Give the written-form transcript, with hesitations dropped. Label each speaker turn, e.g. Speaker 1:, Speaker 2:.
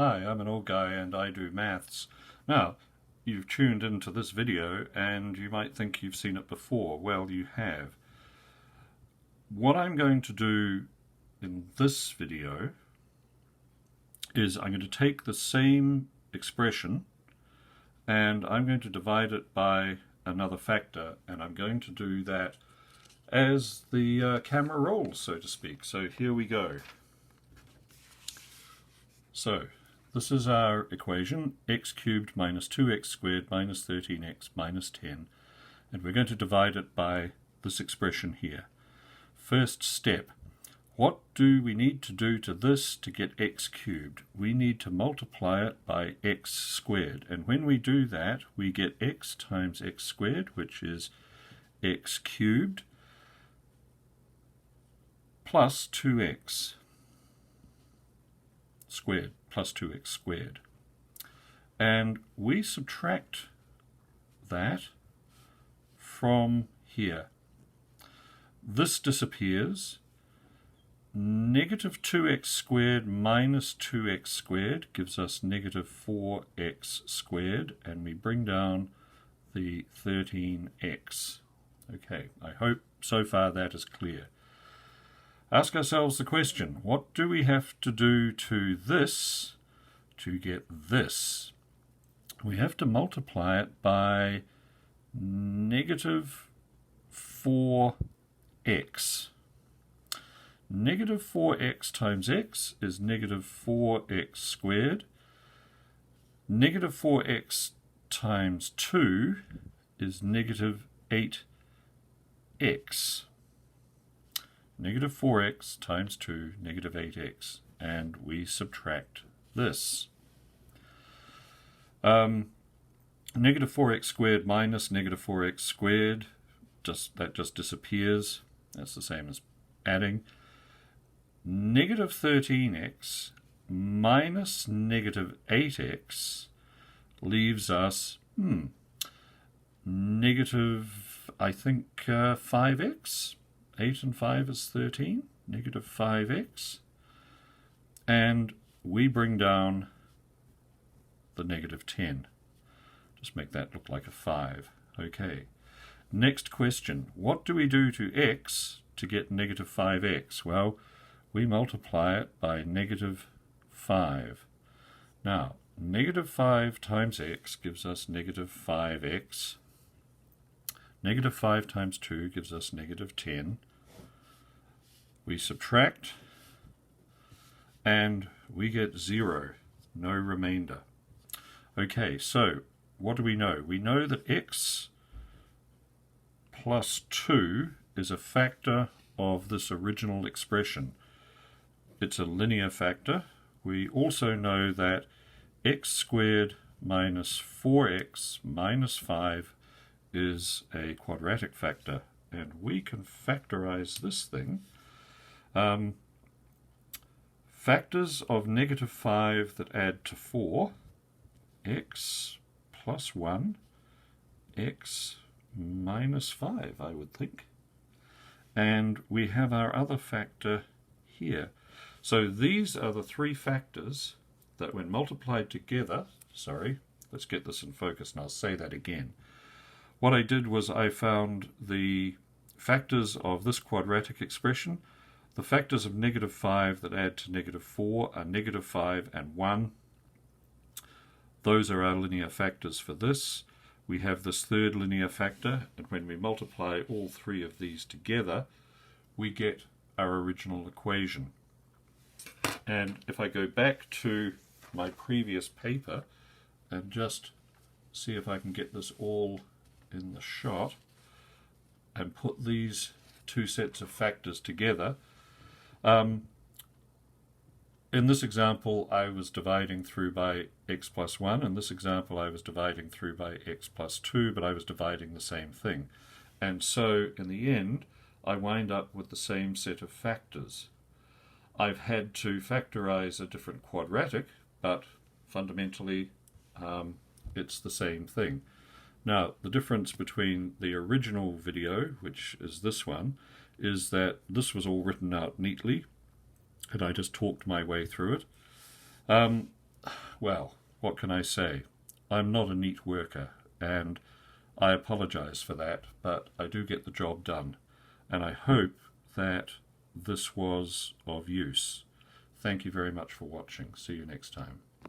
Speaker 1: Hi, I'm an old guy and I do maths. Now, you've tuned into this video and you might think you've seen it before. Well, you have. What I'm going to do in this video is I'm going to take the same expression and I'm going to divide it by another factor, and I'm going to do that as the camera rolls, so to speak. So here we go. So this is our equation, x cubed minus 2x squared minus 13x minus 10, and we're going to divide it by this expression here. First step, what do we need to do to this to get x cubed? We need to multiply it by x squared, and when we do that we get x times x squared, which is x cubed, plus 2x squared, plus 2x squared. And we subtract that from here. This disappears. Negative 2x squared minus 2x squared gives us negative 4x squared, and we bring down the 13x. Okay, I hope so far that is clear. Ask ourselves the question, what do we have to do to this to get this? We have to multiply it by negative 4x. Negative 4x times x is negative 4x squared. Negative 4x times 2 is negative 8x. Negative 4x times 2, negative 8x, and we subtract this. Negative 4x squared minus negative 4x squared, that just disappears. That's the same as adding. Negative 13x minus negative 8x leaves us negative, I think, 5x. 8 and 5 is 13, negative 5x, and we bring down the negative 10. Just make that look like a 5. Okay. Next question, what do we do to x to get negative 5x? Well, we multiply it by negative 5. Now, negative 5 times x gives us negative 5x. Negative 5 times 2 gives us negative 10. We subtract, and we get 0, no remainder. Okay, so what do we know? We know that x plus 2 is a factor of this original expression. It's a linear factor. We also know that x squared minus 4x minus 5 is a quadratic factor, and we can factorize this thing. Factors of negative 5 that add to 4, x plus 1, x minus 5, I would think. And we have our other factor here. So these are the three factors that when multiplied together, let's get this in focus and I'll say that again. What I did was I found the factors of this quadratic expression. The factors of negative 5 that add to negative 4 are negative 5 and 1. Those are our linear factors for this. We have this third linear factor, and when we multiply all three of these together, we get our original equation. And if I go back to my previous paper and just see if I can get this all in the shot and put these two sets of factors together. In this example I was dividing through by x plus 1, in this example I was dividing through by x plus 2, but I was dividing the same thing. And so in the end I wind up with the same set of factors. I've had to factorize a different quadratic, but fundamentally it's the same thing. Now, the difference between the original video, which is this one, is that this was all written out neatly, and I just talked my way through it. well, what can I say? I'm not a neat worker, and I apologise for that, but I do get the job done, and I hope that this was of use. Thank you very much for watching. See you next time.